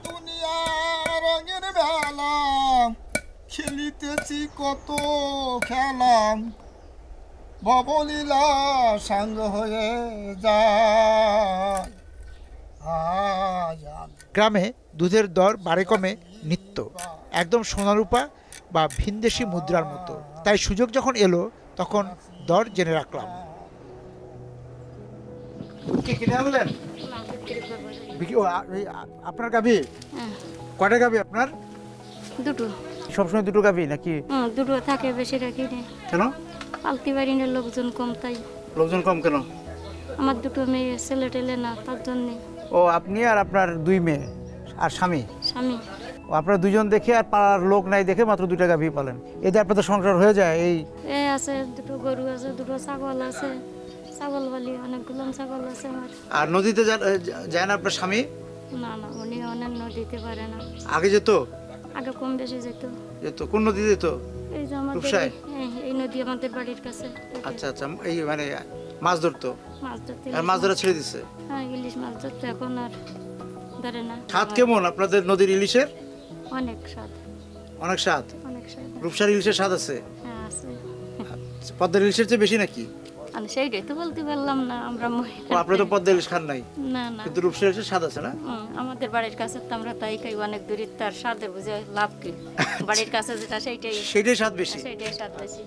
দুনিয়ার রঙের বেলা খেলিতেছি কত খেলা ববলীলা সাঙ্গ হয়ে যায়। গ্রামে দুধের দর বাড়ে কমে নিত্য, একদম সোনারূপা বা ভিনদেশি মুদ্রার মতো। তাই সুযোগ যখন এলো তখন দর জেনে রাখলাম। কিনে আনলেন আপনার গাভী? কয়টা গাভী আপনার? দুটো। সবসময় দুটো গাভী নাকি? দুটো থাকে, বেশি রাখি না। কেন? পালতে পারি না, লোকজন কম তাই। লোকজন কম কেন? আমার দুটো মেয়ে, ছেলে টেলে না, তার জন্যে। ও আপনি আর আপনার দুই মেয়ে আর স্বামী? স্বামী। ও আপনারা দুজন দেখে আর পাড়ার লোক নাই দেখে মাত্র দুইটা গাভী পালেন, এতে আপনাদের সংসার হয়ে যায়? এই আছে দুটো গরু আছে, দুটো ছাগল আছে, ছাগল বলি অনেকগুলো ছাগল আছে আমার। আর নদীতে যায় না আপনার স্বামী? না না, উনি অনেক নদীতে পারে না। আগে যেত? আগে কম বেশি যেত। কোন নদী যেত? এই যে আমাদের এই নদী আমাদের বাড়ির কাছে। আচ্ছা আচ্ছা, এই মানে মাছ ধরতো? মাছ ধরতে। আর মাছ ধরা ছেড়ে দিছে? হ্যাঁ, ইলিশ মাছ ধরতে এখন আর ধরে না। স্বাদ কেমন আপনাদের নদীর ইলিশের? অনেক স্বাদ। অনেক স্বাদ? অনেক স্বাদ। রূপসার ইলিশের স্বাদ আছে? হ্যাঁ আছে। পদ্মার ইলিশের চেয়ে বেশি নাকি? আমি সেইটাই তো বলতে পারলাম না, আমরা আপনি তো পদ্মা ইলিশ খান নাই? না না, কিন্তু রূপসার ইলিশের স্বাদ আছে না? আমাদের বাড়ির কাছে তো আমরা তাই খাই, অনেক দূরে, তার স্বাদের বুঝে লাভ কি? বাড়ির কাছে যেটা সেইটাই স্বাদ বেশি। সেইটাই স্বাদ বেশি।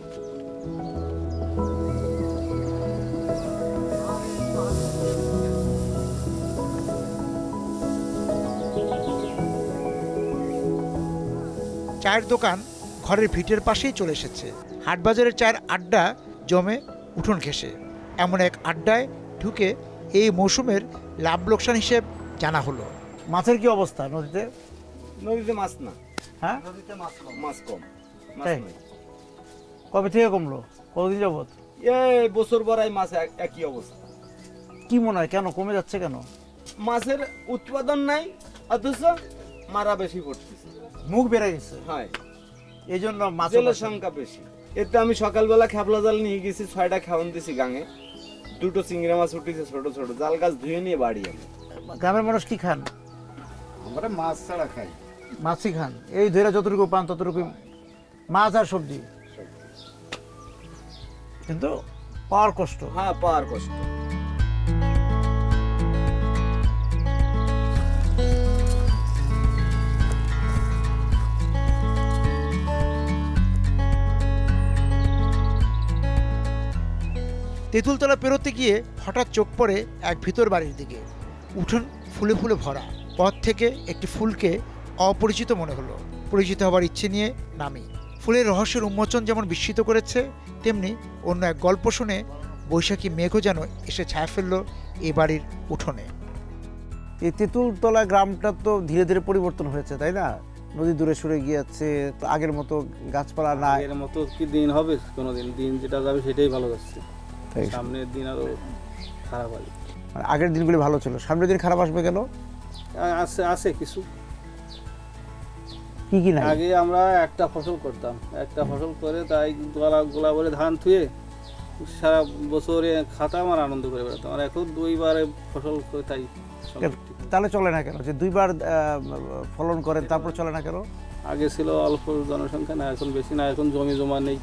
চায়ের দোকান ঘরের ভিটের পাশেই চলে এসেছে। হাটবাজারের চায়ের আড্ডা জমে উঠোন ঘেঁষে। এমন এক আড্ডায় ঢুকে এই মৌসুমের লাভ লোকসান হিসেব জানা হলো। মাছের কি অবস্থা নদীতে? নদীতে মাছ না। হ্যাঁ, নদীতে মাছ কম। মাছ কম। কবে থেকে কমলো? কতদিন যাবত? এই বছর বড়াই মাছ একই অবস্থা। কি মনে হয় কেন কমে যাচ্ছে কেন? মাছের উৎপাদন নাই, অথচ মারা বেশি পড়তেছে, মুখ বেড়ে গেছে। হ্যাঁ, এই জন্য মাছের সংখ্যা বেশি। এতে আমি সকালবেলা খেপলা জাল নিয়ে গেছি, 6টা খাওয়ান দিছি গাঙে, 2টো চিংড়ি মাছ উঠেছে ছোট ছোট, জাল গাছ ধুয়ে নিয়ে বাড়ি আমি। গ্রামের মানুষ কি খান? আমরা মাছ ছাড়া খাই। মাছই খান? এই ধরে যতটুকু পান ততটুকু মাছ আর সবজি, কিন্তু পাওয়ার কষ্ট। হ্যাঁ, পাওয়ার কষ্ট। তেঁতুলতলা পেরোতে গিয়ে হঠাৎ চোখ পড়ে এক ভিতর বাড়ির দিকে। উঠোন ফুলে ফুলে ভরা। পথ থেকে একটি ফুলকে অপরিচিত মনে হলো। পরিচিত হবার ইচ্ছে নিয়ে নামি। ফুলের রহস্যের উন্মোচন যেমন বিস্মিত করেছে, তেমনি অন্য এক গল্প শুনে বৈশাখী মেঘও যেন এসে ছায়া ফেললো এ বাড়ির উঠোনে। এই তেঁতুলতলা গ্রামটা তো ধীরে ধীরে পরিবর্তন হয়েছে, তাই না? নদী দূরে সরে গিয়েছে, তো আগের মতো গাছপালা নাই। আগের মতো কি দিন হবে? কোনোদিন দিন যেটা যাবে সেটাই ভালো যাচ্ছে, সামনের দিন আরো খারাপ হবে। আগের দিনগুলি ভালো ছিল, সামনের দিন খারাপ আসবে কেন? আছে কিছু। কি কি না? আগে আমরা একটা ফসল করতাম, একটা ফসল করে তাই গোলা ভরে ধান থুয়ে সারা বছরে খাতাম আর আনন্দ করে বেড়াতাম। আর এখন 2বারে ফসল করে, তাই তাহলে চলে না কেন? যে 2বার ফলন করেন তারপর চলে না কেন? আগে ছিল অল্প জনসংখ্যা, না এখন বেশি, না এখন জমি জমা নেই।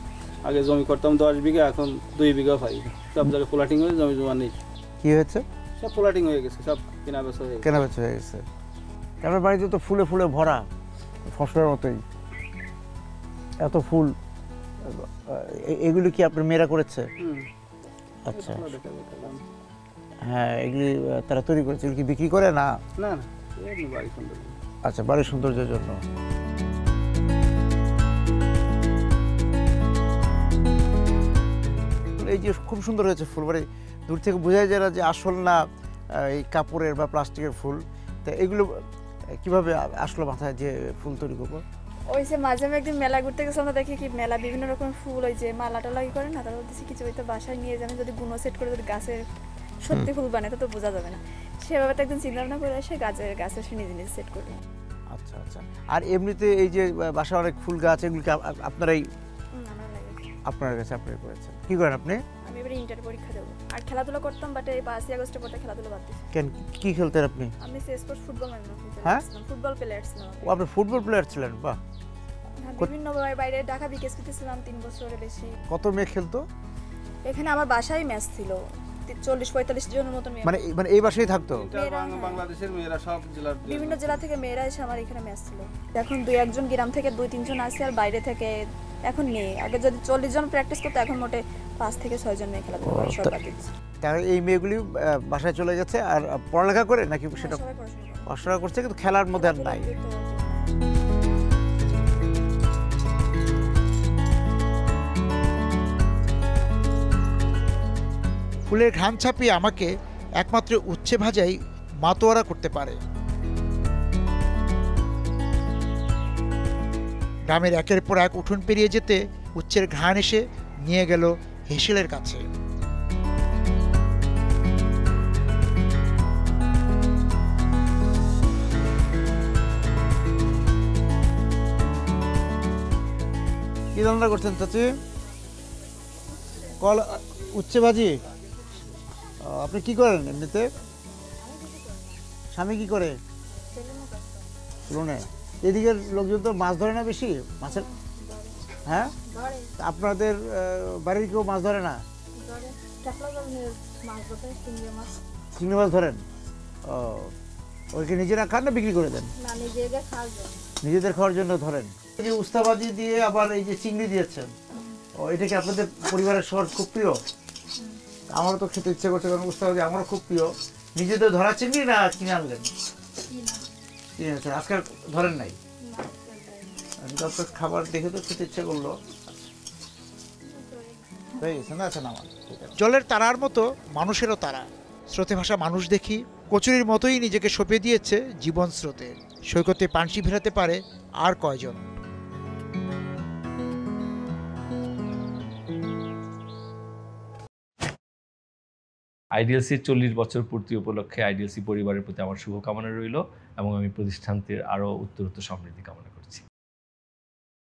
আগে জমি করতাম 10 বিঘা, এখন 2 বিঘা পাই। সব জায়গায় প্লটিং হয়ে জমি জমা নেই। কি হয়েছে? সব প্লটিং হয়ে গেছে, সব কেনা বেচা হয়ে গেছে। আমার বাড়িতে তো ফুলে ফুলে ভরা, ফসলের মতোই এত ফুল। এগুলো কি আপনার মেয়েরা করেছে? আচ্ছা, হ্যাঁ, এগুলি তারা তৈরি করেছে। এগুলি কি বিক্রি করে? না না, বাড়ি সৌন্দর্য। আচ্ছা, বাড়ির সৌন্দর্যের জন্য। এই যে খুব সুন্দর হয়েছে ফুল, বাড়ি দূর থেকে বোঝাই যায় না যে আসল না এই কাপড়ের বা প্লাস্টিকের ফুল। তা এগুলো কিভাবে আসলো মাথায় যে ফুল তৈরি করবো? ওই যে মাঝে আমি একদিন মেলা ঘুরতে গেছিলাম, আমরা দেখি কি মেলা বিভিন্ন রকম ফুল, ওই যে মালা টালা কি করে না, তারপর দেখছি কিছু হয়তো বাসায় নিয়ে যাবে, যদি গুণো সেট করে যদি গাছের সত্যি ফুল বানায় তো বোঝা যাবে না। সেভাবে তো একদিন চিন্তা ভাবনা করে আসে গাছের সে নিজে নিজে সেট করবে। আচ্ছা আচ্ছা। আর এমনিতে এই যে বাসায় অনেক ফুল গাছ, এগুলি আপনারাই আপনার কাছে আপনি করেছেন? কি করেন আপনি? আমি এবারে ইন্টার পরীক্ষা দেবো। আর খেলাধুলা করতাম, বাট এই 5ই আগস্টের পর থেকে খেলাধুলা বাদ দিয়েছি। কেন, কি খেলতেন আপনি? আমি স্পোর্টস ফুটবল ম্যান হ্যাঁ? ফুটবল প্লেয়ার ছিলাম। ও, আপনি ফুটবল প্লেয়ার ছিলেন? বাহ। হ্যাঁ, বিভিন্ন বাইরে ঢাকা বিকেএসপিতে ছিলাম 3 বছরের বেশি। কত মেয়ে খেলতো? এখানে আমার বাসায় ম্যাচ ছিল 40-45 জনের মতো মেয়ে, মানে এই বাসায় থাকতো? বাংলাদেশের মেয়েরা সব জেলার বিভিন্ন জেলা থেকে মেয়েরা এসে আমার এখানে ম্যাচ ছিল। এখন 2-1 গ্রাম থেকে 2-3 জন আসে, আর বাইরে থেকে এখন নেই। আগে যদি 40 জন প্র্যাকটিস করতো, এখন মোটে 5 থেকে 6 জন মেয়ে খেলাধুলা করে, সব বাদ দিচ্ছে। তার এই মেয়েগুলি বাসায় চলে গেছে। আর পড়ালেখা করে নাকি? সেটা সবাই পড়াশোনা করে। পড়াশোনা করছে, কিন্তু খেলার মধ্যে আর নাই। ফুলের ঘ্রাণ ছাপিয়ে আমাকে একমাত্র উচ্ছে ভাজাই মাতোয়ারা করতে পারে। গ্রামের একের পর এক উঠোন পেরিয়ে যেতে উচ্ছের ঘ্রাণ এসে নিয়ে গেল হেসেলের কাছে। কি রান্না করছেন চাচি? উচ্ছে ভাজি। আপনি কি করেন এমনিতে? স্বামী কি করে? লোনে। এদিকের লোকজন তো মাছ ধরে না বেশি, মাছের? হ্যাঁ, আপনাদের বাড়ির কেউ মাছ ধরে না? চিংড়ি মাছ ধরেন? ও, ওইকে নিজেরা খান না বিক্রি করে দেন? নিজেদের খাওয়ার জন্য ধরেন। এই যে উস্তাবাজি দিয়ে আবার এই যে চিংড়ি দিয়েছেন, ও, এটা কি আপনাদের পরিবারের সবার খুব প্রিয়? আমারও তো খেতে ইচ্ছে করছে, কারণ উস্তাবাজি আমারও খুব প্রিয়। নিজেদের ধরা চিংড়ি না কিনে আনলেন? কিনে আনছেন। আজকে ধরেন নাই? আপনার খাবার দেখে তো খেতে ইচ্ছে করলো। জলের তারার মতো মানুষেরও তারা। স্রোতে ভাসা মানুষ দেখি কচুরির মতোই নিজেকে সঁপে দিয়েছে জীবন স্রোতে। সৈকতে পানসি ফেরাতে পারে আর কয়জন? আইডিএলসির 40 বছর পূর্তি উপলক্ষে আইডিএলসি পরিবারের প্রতি আমার শুভকামনা রইল, এবং আমি প্রতিষ্ঠানটির আরও উত্তরোত্তর সমৃদ্ধি কামনা করি।